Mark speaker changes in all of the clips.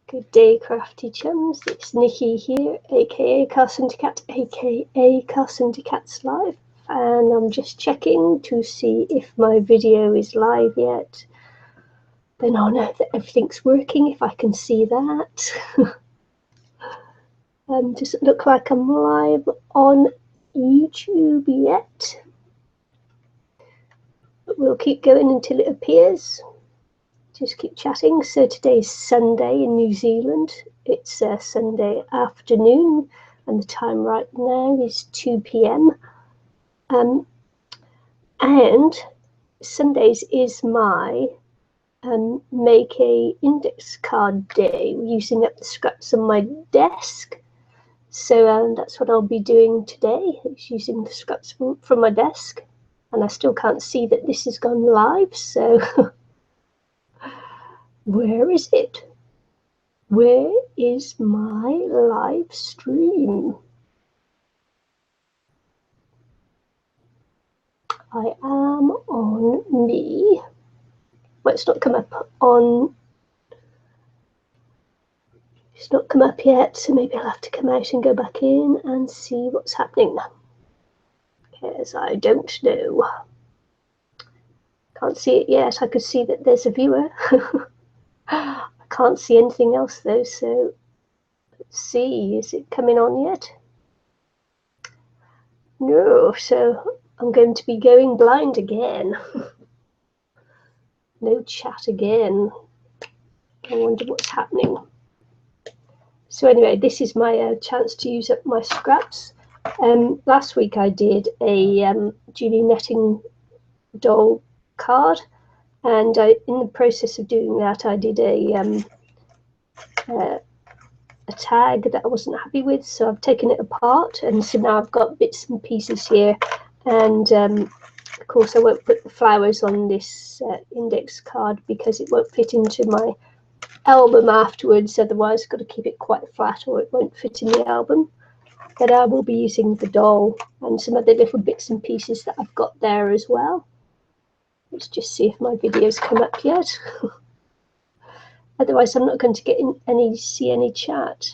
Speaker 1: Good day, crafty chums. It's Nicky here, aka Cat, aka Cat's Live, and I'm just checking to see if my video is live yet. Then I'll know that everything's working if I can see that. Doesn't look like I'm live on YouTube yet, but we'll keep going until it appears. Just keep chatting. So today's Sunday in New Zealand. It's Sunday afternoon, and the time right now is 2 p.m. And Sundays is my make a index card day, using up the scraps on my desk. So that's what I'll be doing today. It's using the scraps from my desk, and I still can't see that this has gone live. So. Where is it? Where is my live stream? I am on me. Well, it's not come up on. It's not come up yet, so maybe I'll have to come out and go back in and see what's happening. Because I don't know. Can't see it yet. I could see that there's a viewer. I can't see anything else though, so let's see. Is it coming on yet? No, so I'm going to be going blind again. No chat again. I wonder what's happening. So anyway, this is my chance to use up my scraps. Last week I did a Julie Netting doll card, and in the process of doing that, I did a tag that I wasn't happy with, so I've taken it apart, and so now I've got bits and pieces here, and of course I won't put the flowers on this index card because it won't fit into my album afterwards. Otherwise I've got to keep it quite flat or it won't fit in the album. But I will be using the doll and some other little bits and pieces that I've got there as well. Let's just see if my video's come up yet. Otherwise I'm not going to get see any chat.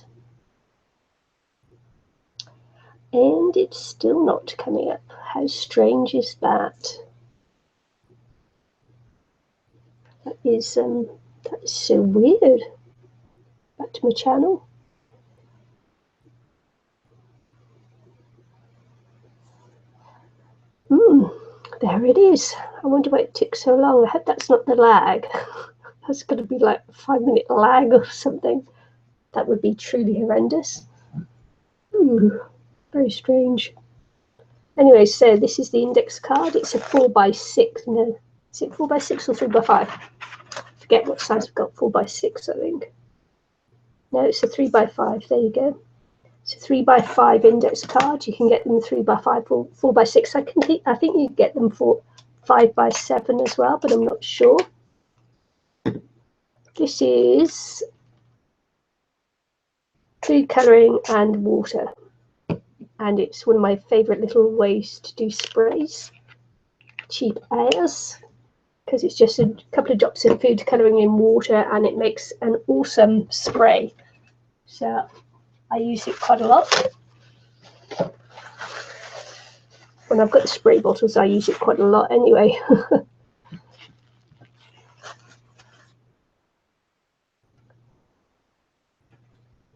Speaker 1: And it's still not coming up. How strange is that? That is so weird. Back to my channel. There it is. I wonder why it took so long. I hope that's not the lag. That's going to be like a 5-minute lag or something. That would be truly horrendous. Very strange. Anyway, so this is the index card. It's a 4x6. No, is it 4x6 or 3x5? Forget what size I've got. 4x6, I think. No, it's a 3x5. There you go. It's a 3x5 index card. You can get them 3x5 or 4x6. I think you can get them for 5x7 as well, but I'm not sure. This is food colouring and water, and it's one of my favourite little ways to do sprays. Cheap as, because it's just a couple of drops of food colouring in water and it makes an awesome spray. So I use it quite a lot. When I've got the spray bottles, I use it quite a lot anyway.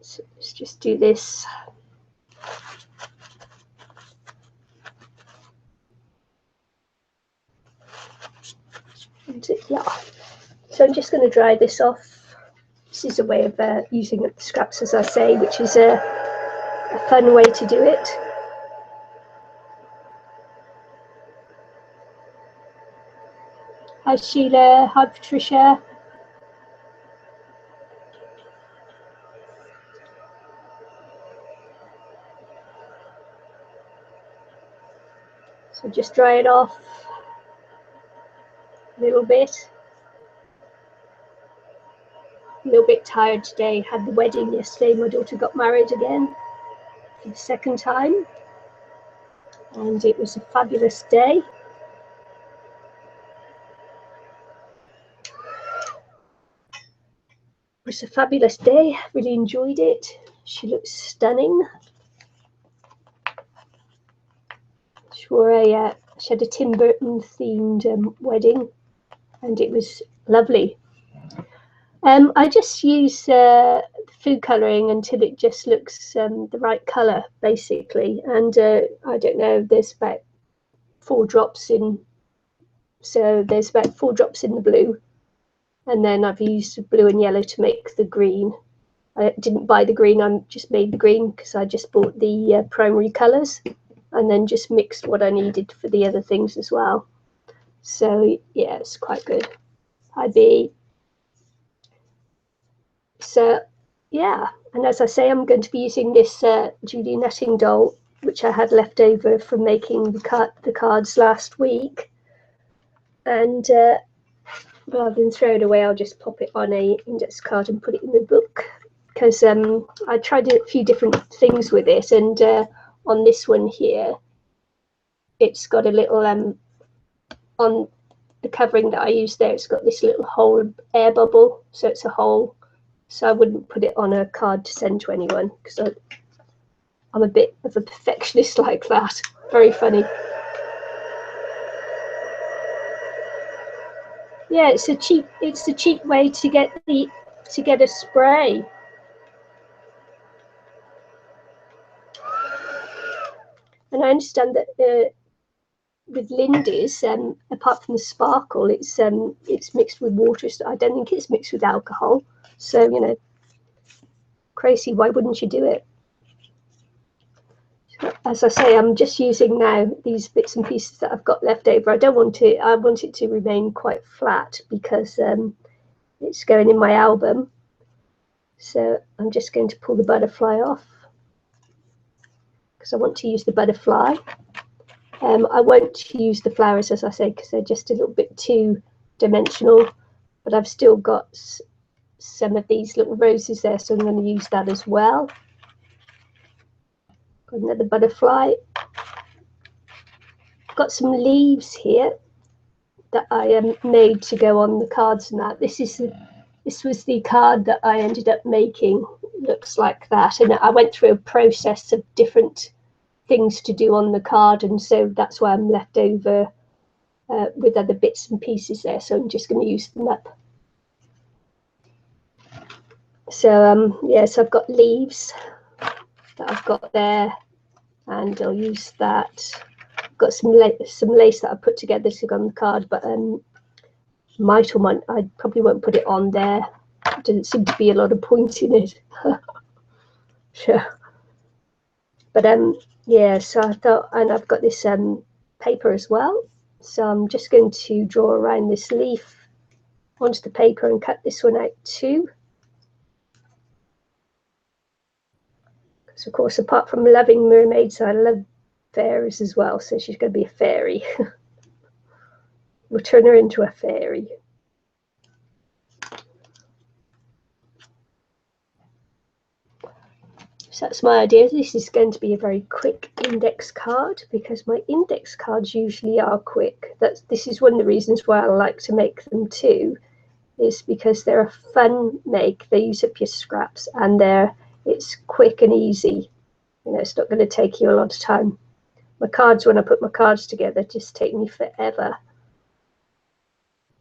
Speaker 1: So let's just do this. And yeah, so I'm just going to dry this off. This is a way of using up the scraps, as I say, which is a fun way to do it. Hi Sheila, hi Patricia. So just dry it off a little bit. A little bit tired today. Had the wedding yesterday. My daughter got married again for the second time, and it was a fabulous day. was a fabulous day. Really enjoyed it. She looks stunning. She had a Tim Burton themed wedding, and it was lovely. I just use food colouring until it just looks the right colour, basically. And I don't know, there's about 4 drops in. So there's about 4 drops in the blue. And then I've used blue and yellow to make the green. I didn't buy the green, I just made the green because I just bought the primary colours and then just mixed what I needed for the other things as well. So yeah, it's quite good. Hi B. So yeah, and as I say, I'm going to be using this Judy netting doll, which I had left over from making the cards last week. And rather than throw it away, I'll just pop it on a index card and put it in the book, because I tried a few different things with it, and on this one here, it's got a little on the covering that I used there, it's got this little hole, air bubble, so it's a hole. So I wouldn't put it on a card to send to anyone, because I'm a bit of a perfectionist like that. Very funny. Yeah, it's a cheap way to get a spray. And I understand that with Lindy's, apart from the sparkle, it's mixed with water. So I don't think it's mixed with alcohol. So, you know, crazy. Why wouldn't you do it? So, as I say, I'm just using now these bits and pieces that I've got left over. I want it to remain quite flat because it's going in my album. So I'm just going to pull the butterfly off because I want to use the butterfly. I won't use the flowers, as I say, because they're just a little bit too dimensional, but I've still got some of these little roses there, so I'm going to use that as well. Got another butterfly. Got some leaves here that I made to go on the cards and that. This was the card that I ended up making. It looks like that, and I went through a process of different things to do on the card, and so that's why I'm left over with other bits and pieces there, so I'm just going to use them up. So yeah, so I've got leaves that I've got there, and I'll use that. I've got some lace that I put together to go on the card, but I probably won't put it on there. There doesn't seem to be a lot of point in it. Sure. But yeah, so I thought, and I've got this paper as well, so I'm just going to draw around this leaf onto the paper and cut this one out too. Because of course, apart from loving mermaids, I love fairies as well, so she's going to be a fairy. We'll turn her into a fairy. So that's my idea. This is going to be a very quick index card because my index cards usually are quick. This is one of the reasons why I like to make them too, is because they're a fun make. They use up your scraps and it's quick and easy. You know, it's not going to take you a lot of time. My cards, when I put my cards together, just take me forever.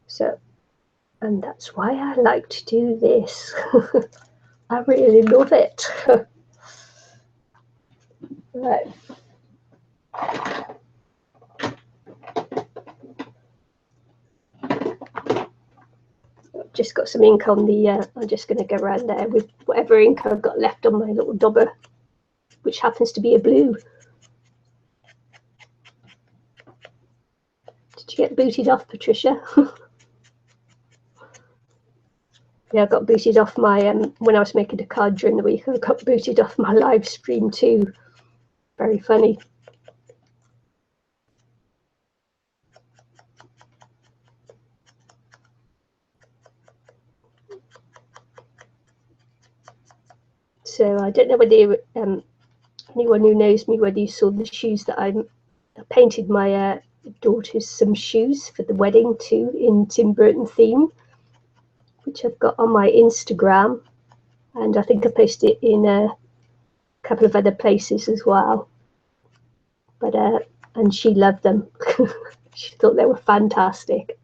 Speaker 1: So, and that's why I like to do this. I really love it. Right. I've just got some ink on the, I'm just going to go around there with whatever ink I've got left on my little dauber, which happens to be a blue. Did you get booted off, Patricia? Yeah, I got booted off my, when I was making a card during the week, I got booted off my live stream too. Very funny. So I don't know whether you, anyone who knows me, whether you saw the shoes that I painted my daughter's some shoes for the wedding too in Tim Burton theme, which I've got on my Instagram, and I think I posted it in a couple of other places as well. But and she loved them. She thought they were fantastic.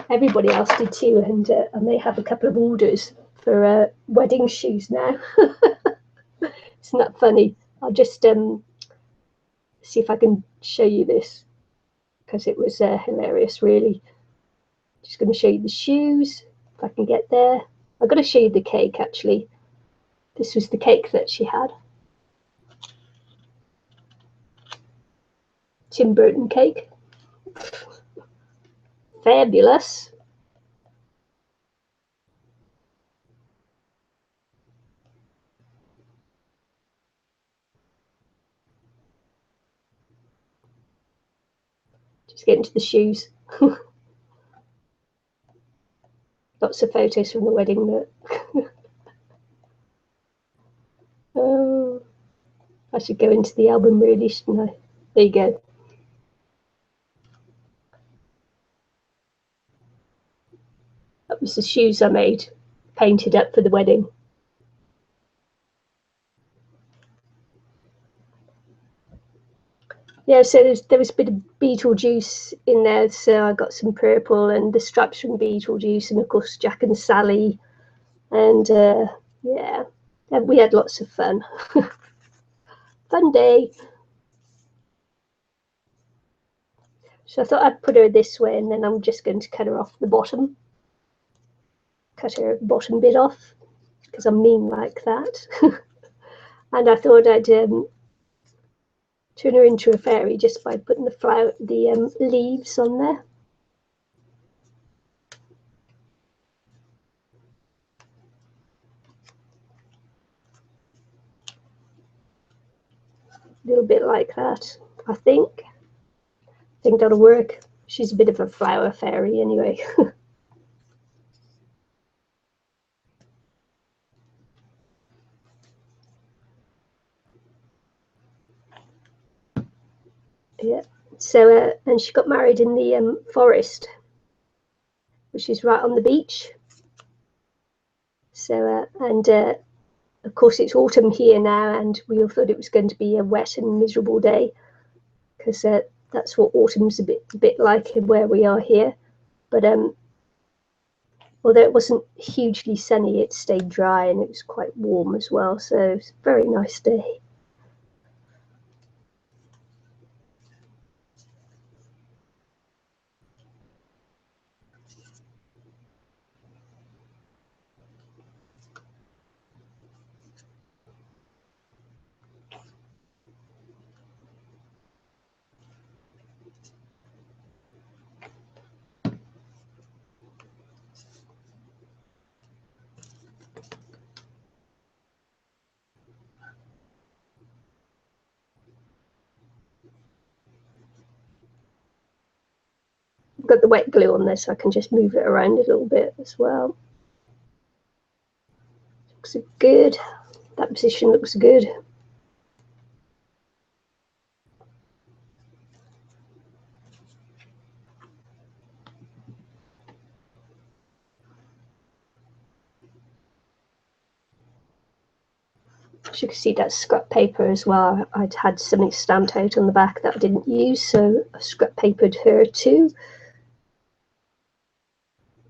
Speaker 1: Everybody else did too, and I may have a couple of orders for wedding shoes now. Isn't that funny? I'll just see if I can show you this, because it was hilarious, really. Just going to show you the shoes, if I can get there. I've got to show you the cake, actually. This was the cake that she had. Tim Burton cake. Fabulous. Just get into the shoes. Lots of photos from the wedding. Look. Oh, I should go into the album, really, shouldn't I? There you go. That was the shoes I made, painted up for the wedding. Yeah, so there was a bit of Beetlejuice in there, so I got some purple and the stripes from Beetlejuice, and of course Jack and Sally, and yeah, we had lots of fun. Fun day. So I thought I'd put her this way, and then I'm just going to cut her off the bottom. Cut her bottom bit off, because I'm mean like that. And I thought I'd turn her into a fairy just by putting the leaves on there. A little bit like that, I think. I think that'll work. She's a bit of a flower fairy anyway. Yeah. So, and she got married in the forest, which is right on the beach. So, and of course it's autumn here now, and we all thought it was going to be a wet and miserable day, because that's what autumn's a bit like where we are here. But although it wasn't hugely sunny, it stayed dry and it was quite warm as well. So it was a very nice day. I've got the wet glue on there, so I can just move it around a little bit as well. Looks good. That position looks good. As you can see, that's scrap paper as well. I'd had something stamped out on the back that I didn't use, so I scrap papered her too.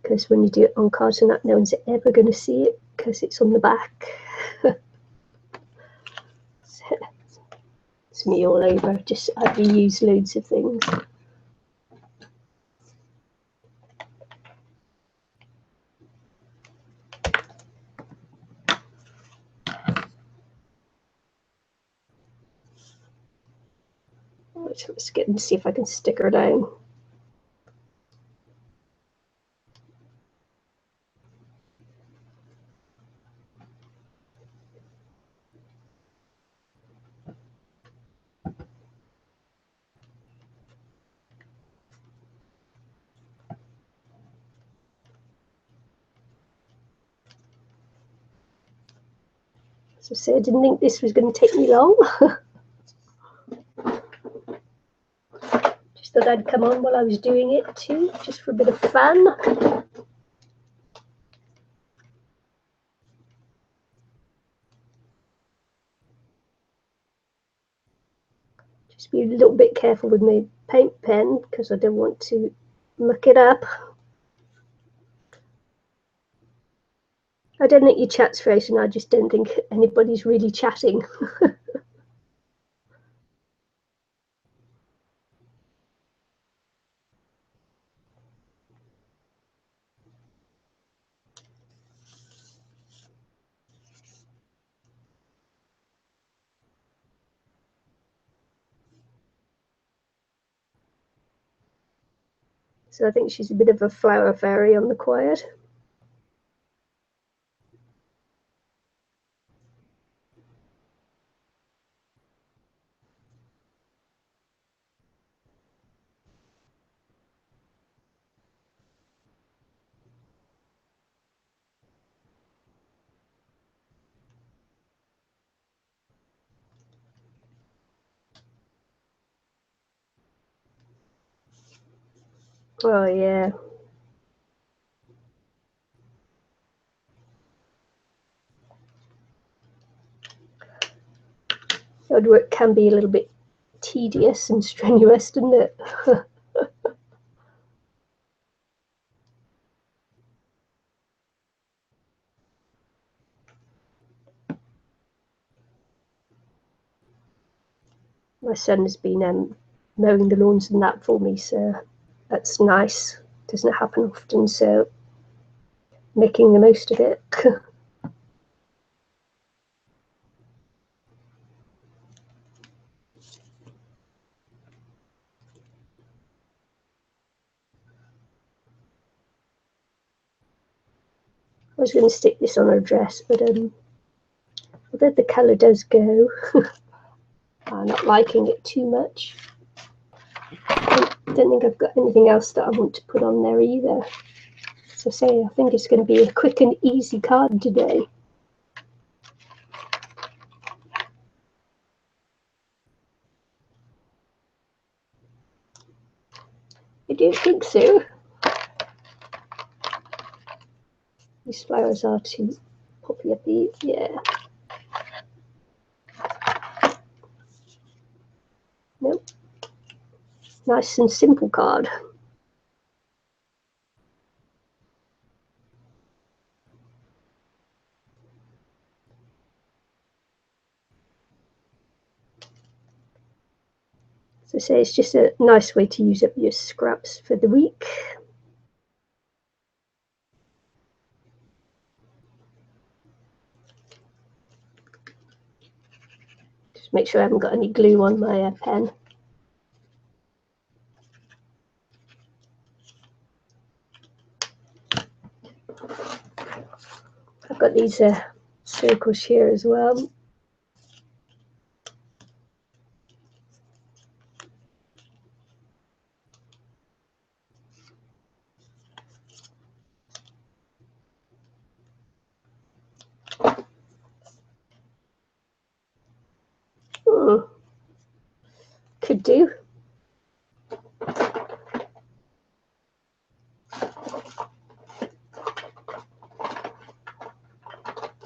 Speaker 1: Because when you do it on carton, no one's ever going to see it because it's on the back. It's me all over. Just I've reused loads of things. Let's get and see if I can stick her down. As I said, I didn't think this was going to take me long. Just thought thought I'd come on while I was doing it too, just for a bit of fun. Just be a little bit careful with my paint pen because I don't want to muck it up. I don't think your chat's frozen. I just don't think anybody's really chatting. So I think she's a bit of a flower fairy on the quiet. Oh yeah. Yard work can be a little bit tedious and strenuous, doesn't it? My son has been mowing the lawns and that for me, so that's nice. Doesn't happen often, so making the most of it. I was going to stick this on her dress, but although the colour does go, I'm not liking it too much. I don't think I've got anything else that I want to put on there either. As I say, I think it's going to be a quick and easy card today. I don't think so. These flowers are too poppy uppy, yeah. Nope. Nice and simple card. As I say, it's just a nice way to use up your scraps for the week. Just make sure I haven't got any glue on my pen. I've got these circles here as well. Could do.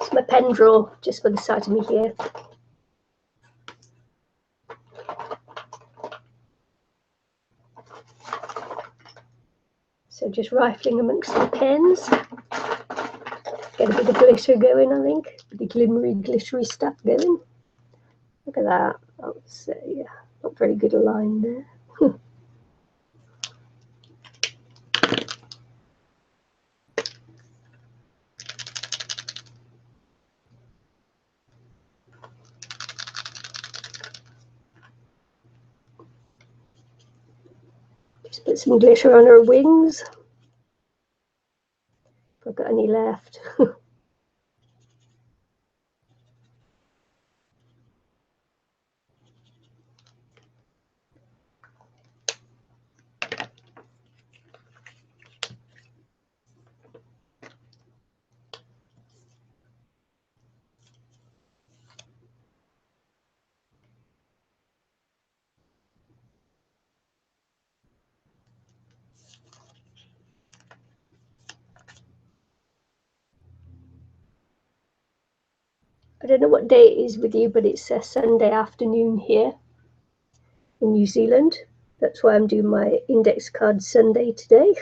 Speaker 1: It's my pen drawer just by the side of me here. So just rifling amongst the pens. Get a bit of glitter going, I think. A bit of glimmery, glittery stuff going. Look at that. That's not very good a line there. Just put some glitter on her wings. If I've got any left. I don't know what day it is with you, but it's a Sunday afternoon here in New Zealand. That's why I'm doing my index card Sunday today.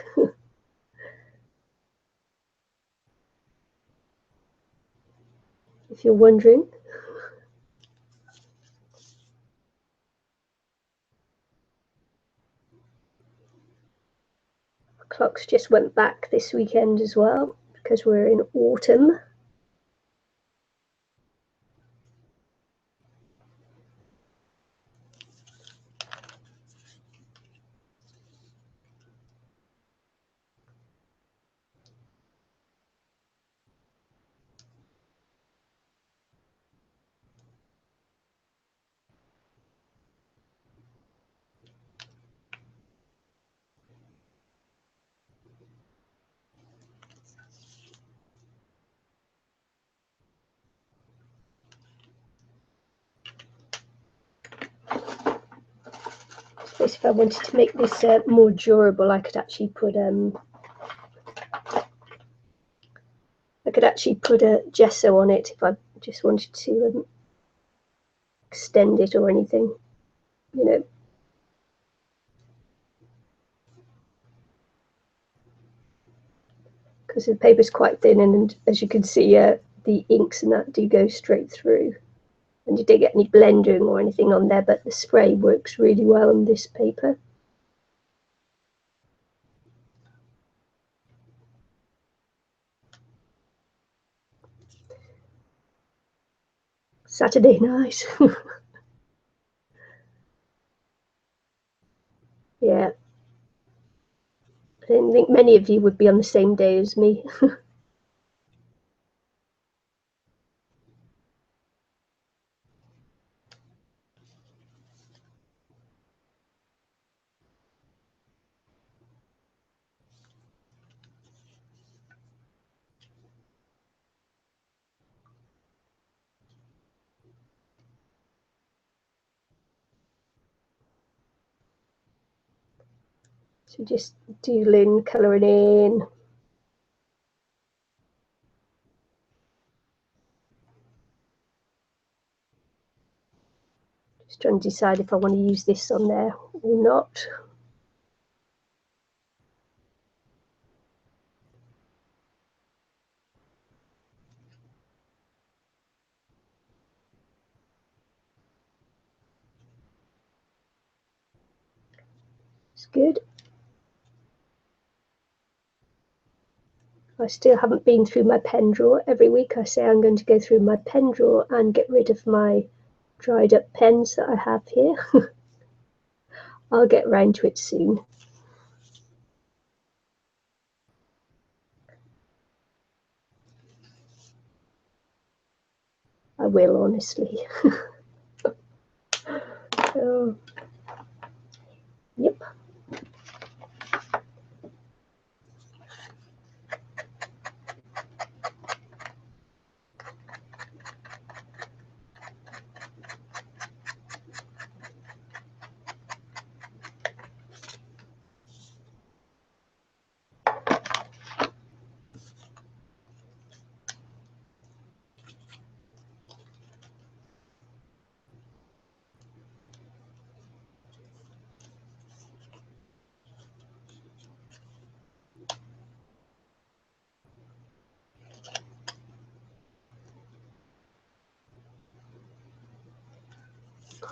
Speaker 1: If you're wondering. Clocks just went back this weekend as well because we're in autumn. If I wanted to make this more durable, I could actually put a gesso on it if I just wanted to extend it or anything, you know. Because the paper's quite thin, and as you can see, the inks and that do go straight through. And you don't get any blending or anything on there, but the spray works really well on this paper. Saturday night. Yeah. I don't think many of you would be on the same day as me. So just doodling, colouring in. Just trying to decide if I want to use this on there or not. It's good. I still haven't been through my pen drawer. Every week I say I'm going to go through my pen drawer and get rid of my dried up pens that I have here. I'll get round to it soon. I will, honestly. So, yep.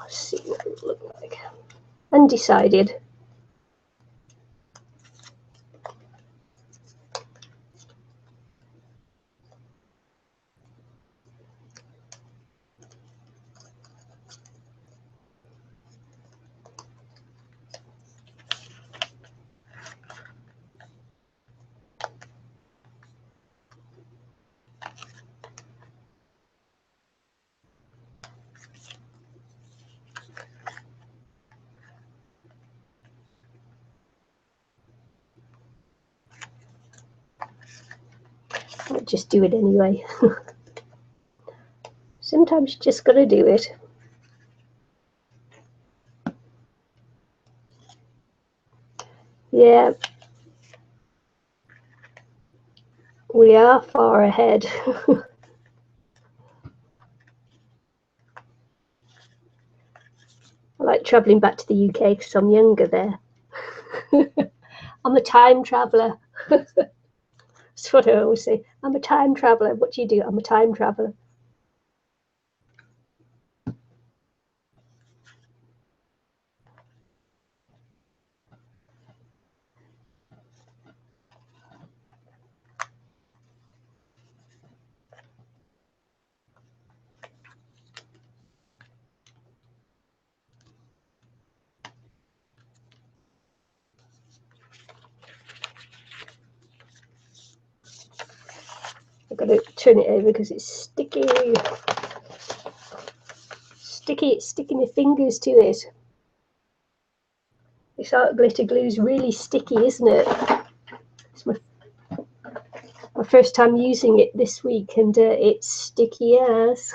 Speaker 1: Let's see what it looks like. Undecided. I'll just do it anyway. Sometimes you just gotta do it. Yeah, we are far ahead. like travelling back to the UK because I'm younger there. I'm a time traveller. That's what I always say. I'm a time traveller. What do you do? I'm a time traveller. I've got to turn it over because it's sticky. It's sticking my fingers to it. This art glitter glue is really sticky, isn't it? It's my first time using it this week, and it's sticky as.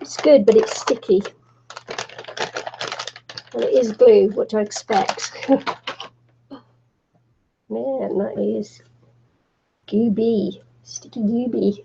Speaker 1: It's good, but it's sticky. Well, it is glue. What do I expect? Man, that is gooby, sticky gooby.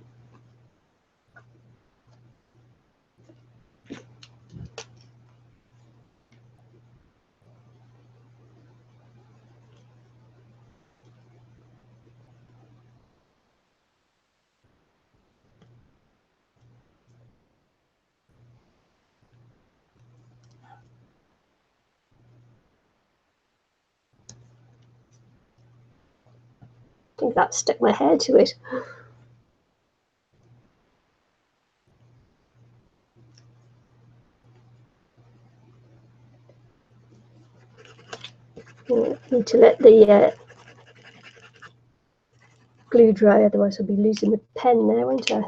Speaker 1: I think that stuck my hair to it. I need to let the glue dry, otherwise I'll be losing the pen there, won't I?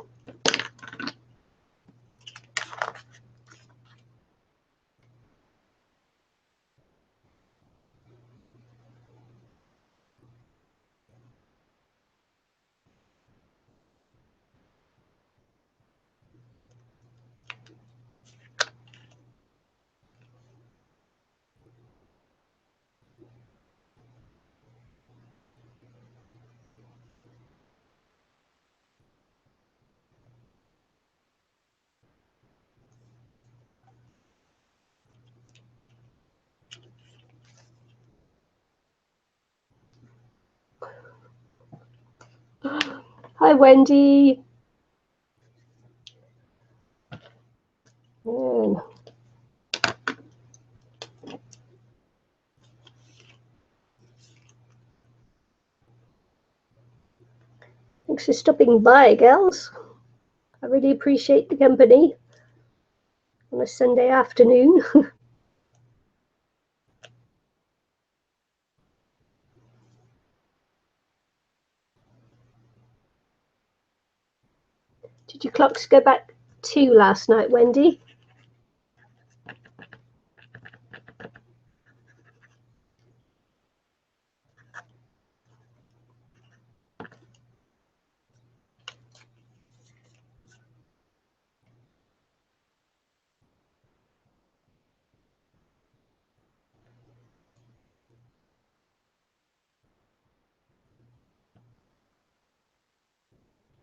Speaker 1: Hi, Wendy. Thanks for stopping by, girls. I really appreciate the company on a Sunday afternoon. Did your clocks go back 2 last night, Wendy?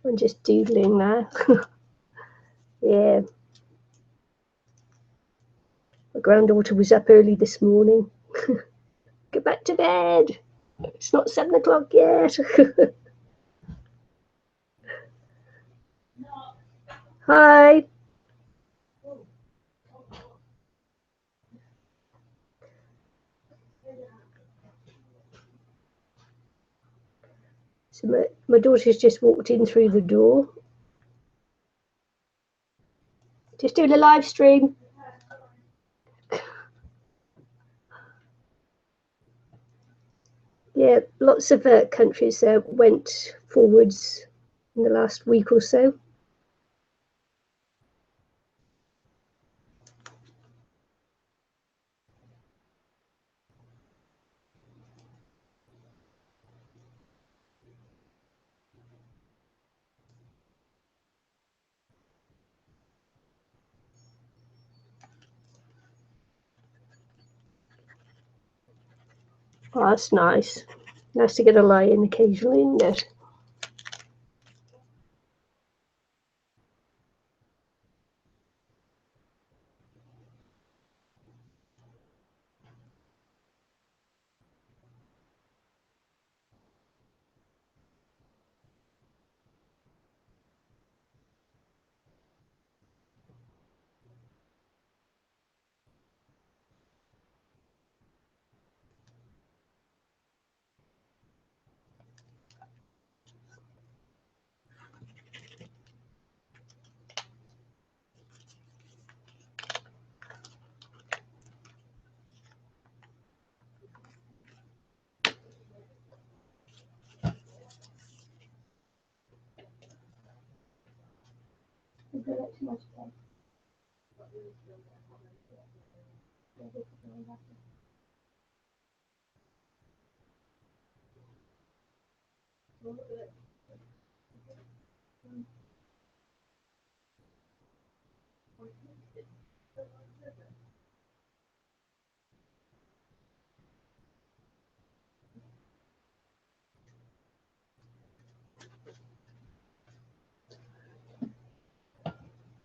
Speaker 1: I'm just doodling now. Yeah. My granddaughter was up early this morning. Go back to bed. It's not 7 o'clock yet. Hi. So my daughter's just walked in through the door. Just doing a live stream. Yeah, lots of countries went forwards in the last week or so. Oh, that's nice. Nice to get a lie in occasionally, isn't it?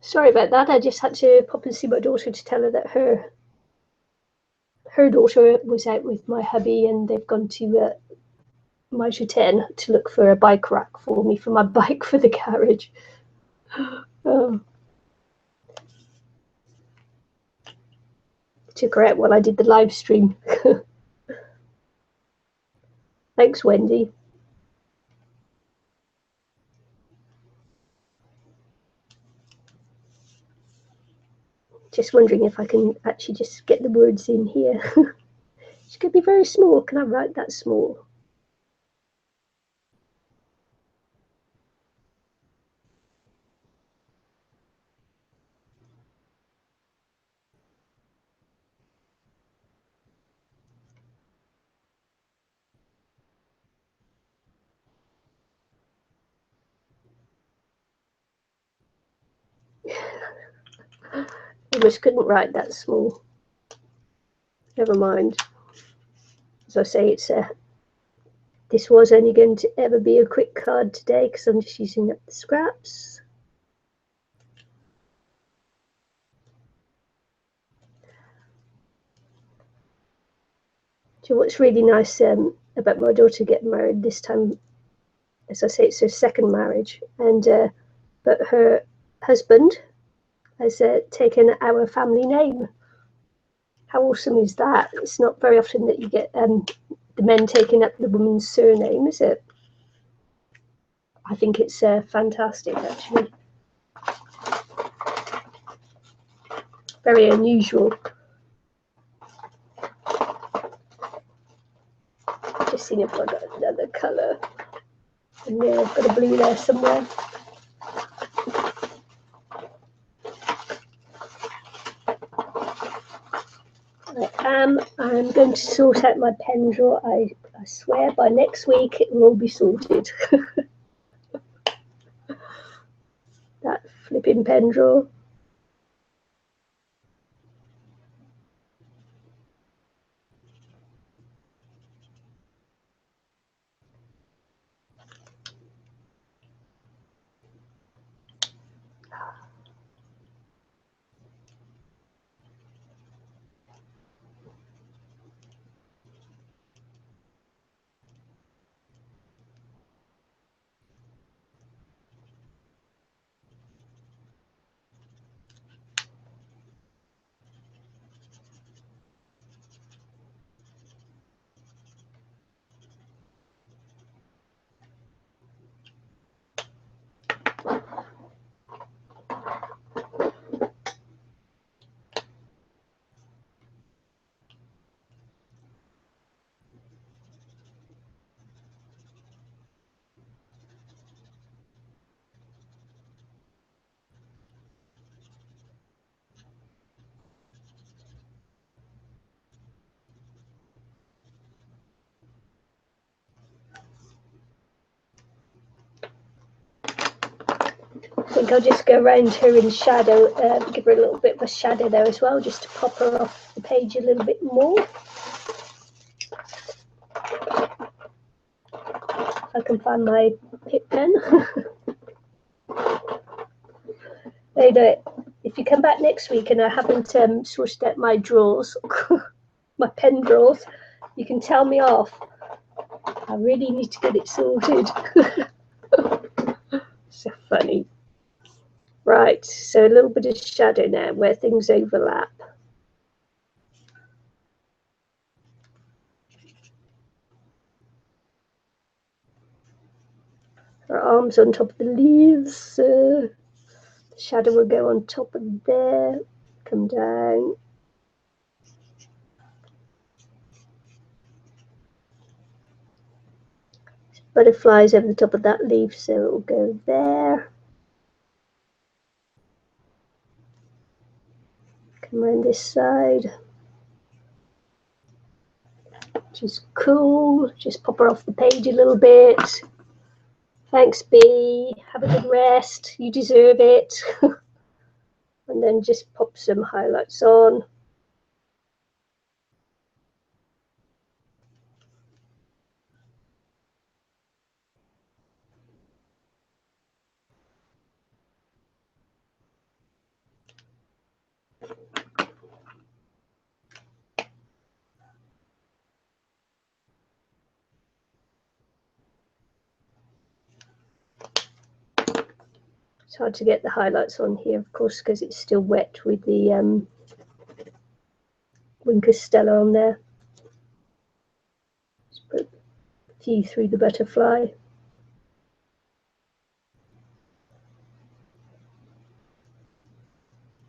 Speaker 1: Sorry about that. I just had to pop and see my daughter to tell her that her daughter was out with my hubby and they've gone to Mitre 10 to look for a bike rack for me for my bike for the garage. Took her out while I did the live stream. Thanks, Wendy. Just wondering if I can actually just get the words in here. It's going to be very small. Can I write that small? I just couldn't write that small. Never mind. As I say, it's this was only going to ever be a quick card today because I'm just using up the scraps. So what's really nice about my daughter getting married this time, as I say, it's her second marriage, and but her husband has taken our family name. How awesome is that? It's not very often that you get the men taking up the woman's surname, is it? I think it's fantastic, actually. Very unusual. Just seeing if I've got another colour. And yeah, I've got a blue there somewhere. I'm going to sort out my pen drawer. I swear by next week it will all be sorted. That flipping pen drawer. I think I'll just go around her in shadow, give her a little bit of a shadow there as well, just to pop her off the page a little bit more. If I can find my Pip pen. There you do it. If you come back next week and I haven't sorted out my drawers, my pen drawers, you can tell me off. I really need to get it sorted. So funny. Right, so a little bit of shadow now where things overlap. Her arms on top of the leaves. The shadow will go on top of there, come down. Butterflies over the top of that leaf, so it will go there. around this side, which is cool. Just pop her off the page a little bit. Thanks, B. Have a good rest. You deserve it. And then just pop some highlights on. It's hard to get the highlights on here, of course, because it's still wet with the Winker Stella on there. Just put a few through the butterfly.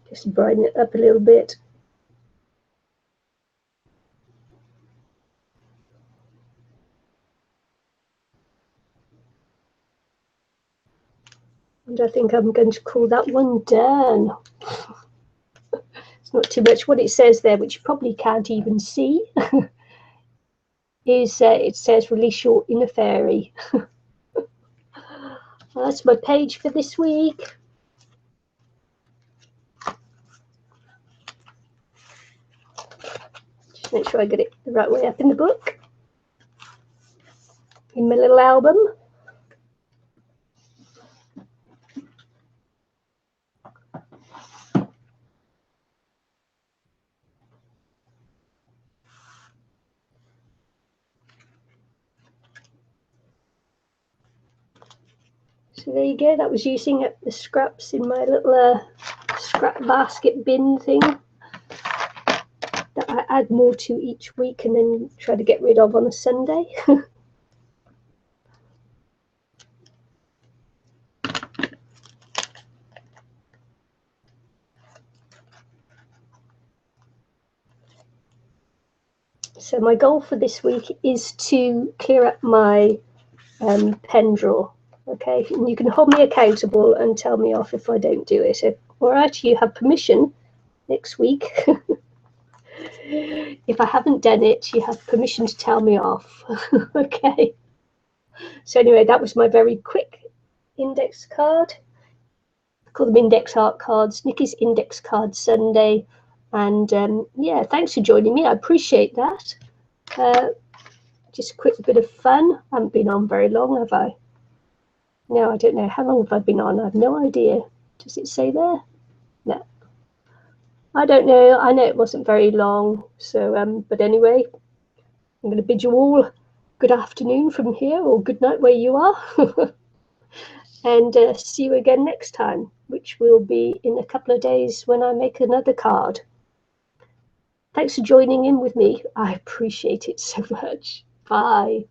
Speaker 1: Just brighten it up a little bit. And I think I'm going to call that one done. It's not too much. What it says there, which you probably can't even see, is it says release your inner fairy. That's my page for this week. Just make sure I get it the right way up in the book. In my little album. So there you go. That was using up the scraps in my little scrap basket bin thing that I add more to each week and then try to get rid of on a Sunday. So my goal for this week is to clear up my pen drawer. Okay, and you can hold me accountable and tell me off if I don't do it. Or actually, you have permission next week. If I haven't done it, you have permission to tell me off. Okay. So anyway, that was my very quick index card. I call them index art cards. Nicky's Index Card Sunday. And yeah, thanks for joining me. I appreciate that. Just a quick bit of fun. I haven't been on very long, have I? No, I don't know. How long have I been on? I have no idea. Does it say there? No. I don't know. I know it wasn't very long. So, but anyway, I'm going to bid you all good afternoon from here, or good night where you are. And see you again next time, which will be in a couple of days when I make another card. Thanks for joining in with me. I appreciate it so much. Bye.